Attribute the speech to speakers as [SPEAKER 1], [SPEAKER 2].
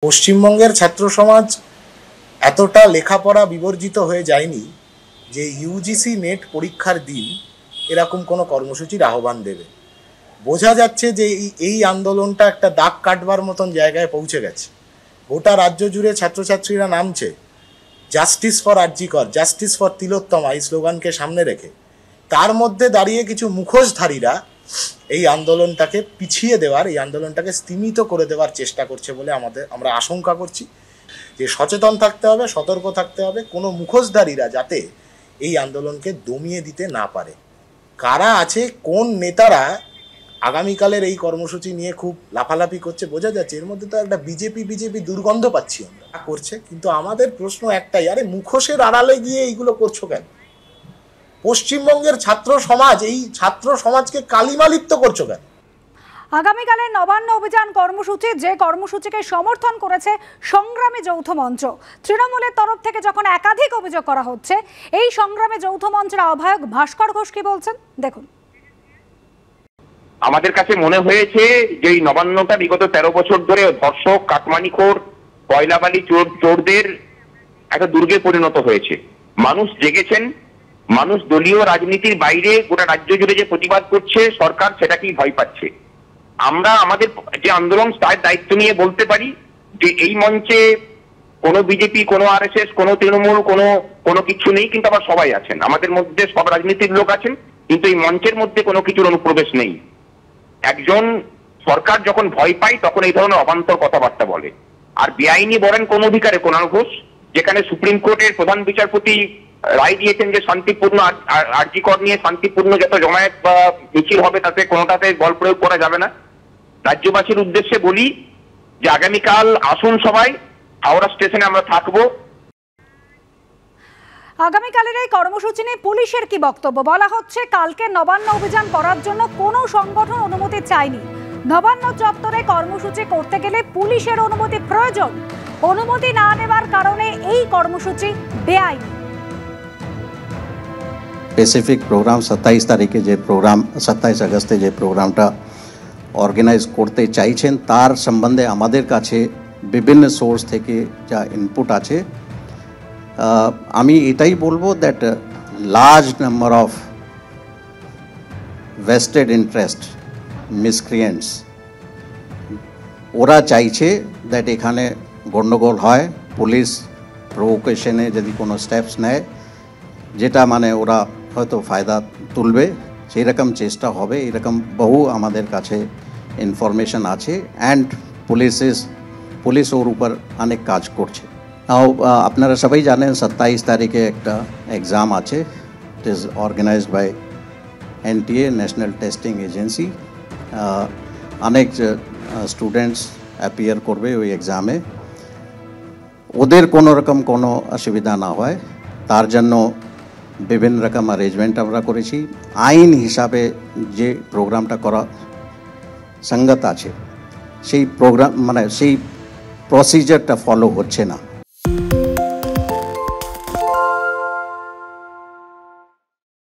[SPEAKER 1] পশ্চিমবঙ্গের ছাত্র সমাজ এতটা লেখাপড়া বিবর্জিত হয়ে যায়নি যে ইউজিসি নেট পরীক্ষার দিন এরকম কোনো কর্মসূচির আহ্বান দেবে। বোঝা যাচ্ছে যে এই আন্দোলনটা একটা দাগ কাটবার মতন জায়গায় পৌঁছে গেছে। গোটা রাজ্য জুড়ে ছাত্রছাত্রীরা নামছে justice for RG Kar, justice for Tilottama এই স্লোগানকে সামনে রেখে। তার মধ্যে দাঁড়িয়ে কিছু মুখোশধারীরা এই আন্দোলনটাকে পিছিয়ে দেওয়ার, এই আন্দোলনটাকে স্তিমিত করে দেওয়ার চেষ্টা করছে বলে আমরা আশঙ্কা করছি। যে সচেতন থাকতে হবে, সতর্ক থাকতে হবে, কোনো মুখোশধারীরা যাতে এই আন্দোলনকে দমিয়ে দিতে না পারে। কারা আছে, কোন নেতারা আগামীকালের এই কর্মসূচি নিয়ে খুব লাফালাফি করছে বোঝা যাচ্ছে। এর মধ্যে তো একটা বিজেপি দুর্গন্ধ পাচ্ছি আমরা করছে। কিন্তু আমাদের প্রশ্ন একটাই, আরে মুখোশের আড়ালে গিয়ে এইগুলো করছো কেন? পশ্চিমবঙ্গের ছাত্র সমাজ, এই ছাত্র সমাজকে কালিমালিপ্ত করছো কেন?
[SPEAKER 2] আগামীকালের নবান্ন অভিযান কর্মসূচি, যে কর্মসূচিকে সমর্থন করেছে সংগ্রামী যৌথ মঞ্চ। তৃণমূলের তরফ থেকে যখন একাধিক অভিযোগ করা হচ্ছে, এই সংগ্রামী যৌথ মঞ্চের আহ্বায়ক ভাস্কর ঘোষ কি বলছেন দেখুন।
[SPEAKER 3] আমাদের কাছে মনে হয়েছে যে এই নবান্নটা বিগত 13 বছর ধরে ধর্ষক, কাটমানিখোর, কয়লাবালি চোরদের একটা দুর্গে পরিণত হয়েছে। মানুষ জেগেছেন, মানুষ দলীয় রাজনীতির বাইরে গোটা রাজ্য জুড়ে যে প্রতিবাদ করছে, সরকার সেটাকেই ভয় পাচ্ছে। আমরা আমাদের যে আন্দোলন তার দায়িত্ব নিয়ে বলতে পারি যে এই মঞ্চে কোনো বিজেপি, কোনো আরএসএস, কোনো তৃণমূল, কোনো কিছু নেই, কিন্তু আবার সবাই আছেন। আমাদের মধ্যে সব রাজনীতির লোক আছেন, কিন্তু এই মঞ্চের মধ্যে কোনো কিছুর অনুপ্রবেশ নেই। একজন সরকার যখন ভয় পায় তখন এই ধরনের অবান্তর কথাবার্তা বলে। আর বেআইনি বলেন কোন অধিকারে কুণাল ঘোষ, যেখানে সুপ্রিম কোর্টের প্রধান বিচারপতি রায় দিয়েছেন যে শান্তিপূর্ণ আরজিকর নিয়ে শান্তিপূর্ণ যত জমায়েত বা মিছিল হবে তাতে কোনোটাতে বল প্রয়োগ করা যাবে না। রাজ্যবাসীর উদ্দেশ্যে বলি যে আগামীকাল আসুন সবাই, হাওড়া স্টেশনে আমরা থাকবো।
[SPEAKER 2] আগামীকালের এই কর্মসূচি নিয়ে পুলিশের কি বক্তব্য? বলা হচ্ছে কালকে নবান্ন অভিযান করার জন্য কোনো সংগঠন অনুমতি চায়নি। নবান্ন চত্বরে কর্মসূচি করতে গেলে পুলিশের অনুমতি প্রয়োজন। অনুমতি না নেওয়ার কারণে এই কর্মসূচি বেআইনি।
[SPEAKER 4] স্পেসিফিক প্রোগ্রাম 27 তারিখে যে প্রোগ্রাম, 27 আগস্টে যে প্রোগ্রামটা অর্গানাইজ করতে চাইছেন তার সম্বন্ধে আমাদের কাছে বিভিন্ন সোর্স থেকে যা ইনপুট আছে, আমি এটাই বলবো that large number of vested interest miscreants ওরা চাইছে দ্যাট এখানে গণ্ডগোল হয়, পুলিশ প্রভোকেশনে যদি কোনো স্টেপস নেয় যেটা মানে ওরা হয়তো ফায়দা তুলবে, সেই রকম চেষ্টা হবে। এরকম বহু আমাদের কাছে ইনফরমেশন আছে অ্যান্ড পুলিশ ওর উপর অনেক কাজ করছে। আপনারা সবাই জানেন 27 তারিখে একটা এক্সাম আছে। It is organised by NTA, National Testing Agency. অনেক স্টুডেন্টস অ্যাপিয়ার করবে ওই এক্সামে। ওদের কোনো রকম কোনো অসুবিধা না হয় তার জন্য বিভিন্ন রকম অ্যারেঞ্জমেন্ট আমরা করেছি। আইন হিসাবে যে প্রোগ্রামটা করা সঙ্গত আছে সেই প্রোগ্রাম মানে সেই প্রসিজারটা ফলো হচ্ছে না।